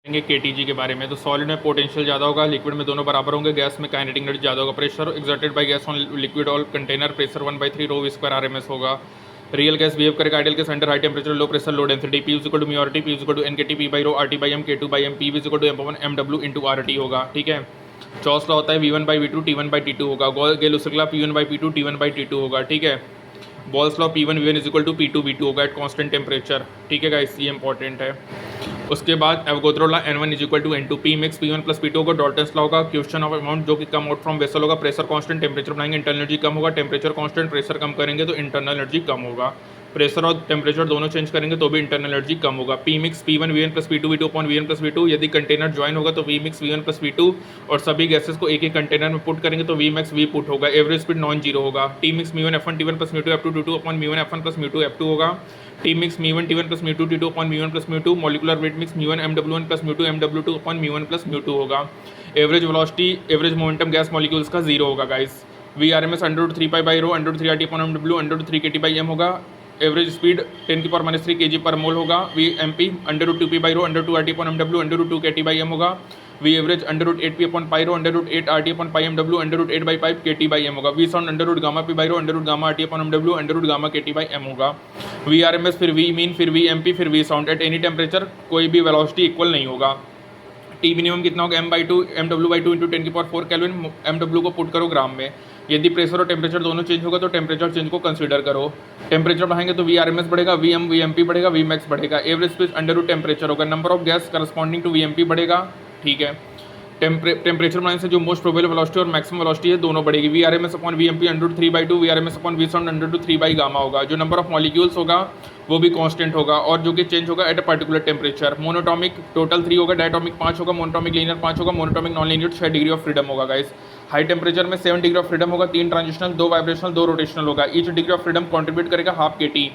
KTG के बारे में। तो सॉलिड में पोटेंशियल ज़्यादा होगा, लिक्विड में दोनों बराबर होंगे, गैस में काइनेटिक एनर्जी ज़्यादा होगा। Pressure exerted by gas on liquid और कंटेनर, प्रेशर 1/3 ρ स्क्वायर RMS होगा। रियल गैस बिहेव करेगा ideal gas under high temperature low pressure low density. P is equal to mu RT, P is equal to NKT P by rho RT by M K2 by M, P is equal to M/MW into RT होगा। ठीक है, चॉस law होता है V1/V2 T1/T2 होगा। गेल उसला P1/P2 T1/T2 होगा। ठीक है, Boyle's law P1 V1 is equal to P2 V2 होगा एट कॉन्स्टेंट टेम्परेचर। ठीक है गाइस, ये इंपॉर्टेंट है। उसके बाद Avogadro law N1 is equal to N2, P mix P1 plus P2 होगा। डॉल्टन्स लॉ होगा क्वेश्चन ऑफ अमाउंट जो कि कम आउट फ्रॉम वेसल होगा। प्रेशर कांस्टेंट, टेम्परेचर बनाएंगे, इंटरनल एनर्जी कम होगा। टेम्परेचर कांस्टेंट, प्रेशर कम करेंगे तो इंटरनल एनर्जी कम होगा। प्रेशर और टेम्परेचर दोनों चेंज करेंगे तो भी इंटरनल एनर्जी कम होगा। P mix P1 V1 plus P2 V2 upon V1 plus V2। यदि कंटेनर ज्वाइन होगा तो V mix V1 plus V2 और सभी गैसेस को एक ही कंटेनर में पुट करेंगे तो V मैक्स V पुट होगा। एवरेज स्पीड नॉन जीरो होगा। T mix μ1 F1 T1 plus μ2 F2 T2 upon μ1 F1 plus μ2 F2 होगा। T mix μ1 T1 plus μ2 T2 upon μ1 plus μ2। Molecular weight mix μ1 MW1 plus μ2 MW2 upon μ1 plus μ2 होगा। Average velocity, average momentum gas molecules का zero होगा guys. VRMS √3 pi by rho √3 RT upon MW √3 KT by M होगा। Average speed 10⁻³ kg पर mole होगा। VMP √2p by rho √2 RT upon MW √2 KT by M होगा। V average √8p upon pi rho √8 RT upon pi MW √8/5 KT by M होगा। V sound √γp by rho √γ RT upon MW √γ KT by M होगा। VRMS फिर V mean फिर VMP फिर V sound at any temperature कोई भी velocity equal नहीं होगा। T minimum कितना होगा M/2 MW/2 into 10⁴ kelvin. MW को पुट करो ग्राम में। यदि प्रेशर और टेम्परेचर दोनों चेंज होगा तो टेम्परेचर चेंज को कंसीडर करो। टेम्परेचर बढ़ाएंगे तो VRMS बढ़ेगा, VMP बढ़ेगा, Vmax बढ़ेगा। एवरेज स्पीड √2 टेम्परेचर होगा। Number of gas corresponding to VMP बढ़ेगा। ठीक है, टेम्परेचर बढ़ाने से जो मोस्ट प्रोबेबल वेलोसिटी और मैक्सिमम वेलोसिटी है दोनों बढ़ेगी। VRMS upon VMP √3/2, VRMS upon V sound √3/γ होगा। जो नंबर ऑफ मॉलिक्यूल्स होगा वो भी कांस्टेंट होगा और जो कि चेंज होगा at a particular temperature. Monoatomic total 3 होगा, डायटॉमिक 5 होगा, मोनोटॉमिक लीनियर 5 होगा, monoatomic non linear 6 degree of freedom होगा गाइस। हाई टेम्परेचर में 7 डिग्री ऑफ फ्रीडम होगा, 3 ट्रांजिशनल, 2 वाइब्रेशनल, 2 रोटेशनल होगा। Each degree of freedom contribute करेगा ½ kT।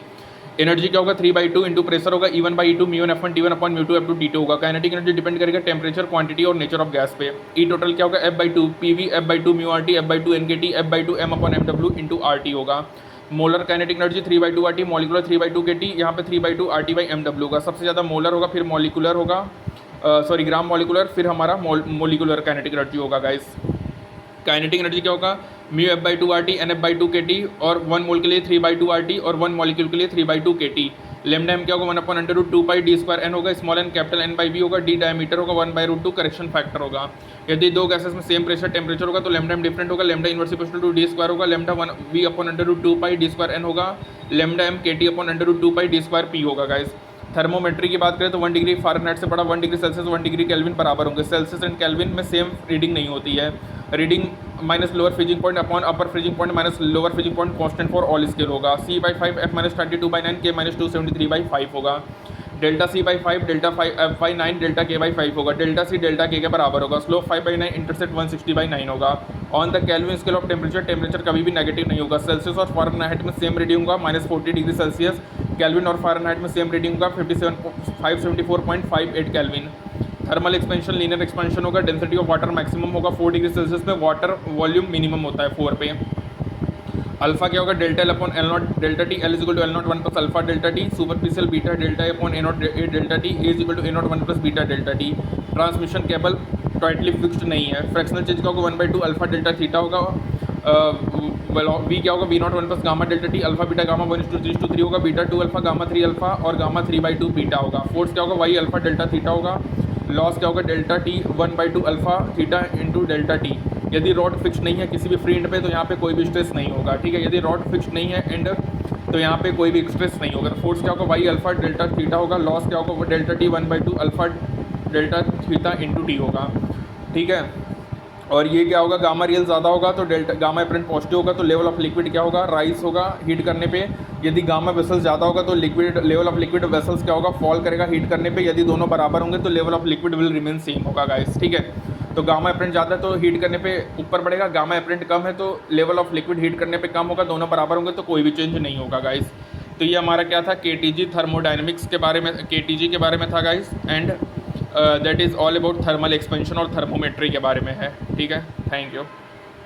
एनर्जी क्या होगा 3/2 इंटू प्रेशर होगा E1/E2 μ1 F1 T1 upon μ2 F2 T2 होगा। काइनेटिक एनर्जी डिपेंड करेगा टेम्परेचर, क्वांटिटी और नेचर ऑफ गैस पे। ई टोटल क्या होगा F/2 PV F/2 μ RT F/2 NKT F/2 M upon MW into RT होगा। Molar kinetic energy 3/2 RT, molecular 3/2 KT, यहाँ पे 3/2 RT by MW होगा। सबसे ज़्यादा मोलर होगा, फिर मॉलिकुलर होगा, सॉरी ग्राम मॉलिकुलर, फिर हमारा मोलिकुलर काइनेटिक एनर्जी होगा गाइस। काइनेटिक एनर्जी क्या होगा μ F/2 RT N F/2 KT और 1 मोल के लिए 3/2 RT और 1 मॉलिक्यूल के लिए 3/2 KT। लेमडा M क्या होगा 1/√2π d² N होगा, स्मॉल n कैपिटल N/V होगा, d डायमीटर होगा, 1/√2 करेक्शन फैक्टर होगा। यदि दो गैसेस में सेम प्रेशर टेम्परेचर होगा तो लेमडा M डिफरेंट होगा, lambda inverse equal to d² होगा, lambda 1 V upon √2π d² N होगा, lambda M KT upon √2π d² P होगा गाइस। थर्मोमेट्री की बात करें तो 1 डिग्री फ़ारेनहाइट से बड़ा 1 डिग्री सेल्सियस 1 डिग्री केल्विन बराबर होंगे। सेल्सियस एंड केल्विन में सेम रीडिंग नहीं होती है। Reading minus lower freezing point upon upper freezing point minus lower freezing point constant for all scale होगा। C/5 F-32/9 K-273/5 होगा। Delta C/5 delta F/9 delta K/5 होगा। Delta C delta K के बराबर होगा। Slope 5/9 intercept 160/9 होगा। On the kelvin scale of temperature, temperature कभी भी negative नहीं होगा। सेल्सियस और फ़ारेनहाइट में सेम रीडिंग होगा -40 डिग्री सेल्सियस। केल्विन और फ़ारेनहाइट में सेम रीडिंग होगा 574.58 Kelvin. Thermal expansion linear expansion होगा। डेंसिटी ऑफ वाटर मैक्सिमम होगा 4 डिग्री सेल्सियस में, वाटर वॉल्यूम मिनिमम होता है 4 पे। अल्फा क्या होगा delta L upon L0 delta T L is equal to L0 1 plus alpha delta T। Superficial beta delta A upon A0 A delta T A is equal to A0 1 plus beta delta T। Transmission cable tightly fixed नहीं है। Fractional change क्या होगा 1/2 alpha delta theta होगा। V क्या होगा V0 1 plus gamma delta T, alpha beta gamma 1:3 होगा, beta 2 alpha gamma 3 alpha और gamma 3/2 beta होगा। फोर्स क्या होगा Y अल्फा डेल्टा थीटा होगा। लॉस क्या होगा delta T 1/2 alpha theta into delta T। यदि रॉड फिक्स नहीं है किसी भी फ्री एंड पे तो यहाँ पे कोई भी स्ट्रेस नहीं होगा। ठीक है, यदि रॉड फिक्स नहीं है एंड तो यहाँ पे कोई भी स्ट्रेस नहीं होगा। तो फोर्स क्या होगा Y अल्फा डेल्टा थीटा होगा। लॉस क्या होगा delta T 1/2 alpha delta theta into T होगा। ठीक है, और ये क्या होगा गामा रियल ज़्यादा होगा तो डेल्टा गामा एपरेंट पॉजिटिव होगा तो लेवल ऑफ लिक्विड क्या होगा राइज होगा हीट करने पे। यदि गामा वेसल्स ज़्यादा होगा तो liquid level of liquid vessels क्या होगा फॉल करेगा हीट करने पे। यदि दोनों बराबर होंगे तो level of liquid will remain same होगा गाइस। ठीक है, तो गामा एपरेंट ज़्यादा है तो हीट करने पे ऊपर बढ़ेगा, गामा एपरेंट कम है तो लेवल ऑफ लिक्विड हीट करने पे कम होगा। दोनों बराबर होंगे तो कोई भी चेंज नहीं होगा गाइस। तो ये हमारा क्या था केटीजी थर्मोडायनेमिक्स के बारे में, केटीजी के बारे में था guys. And that is all about thermal expansion और थर्मोमेट्री के बारे में है। ठीक है, थैंक यू।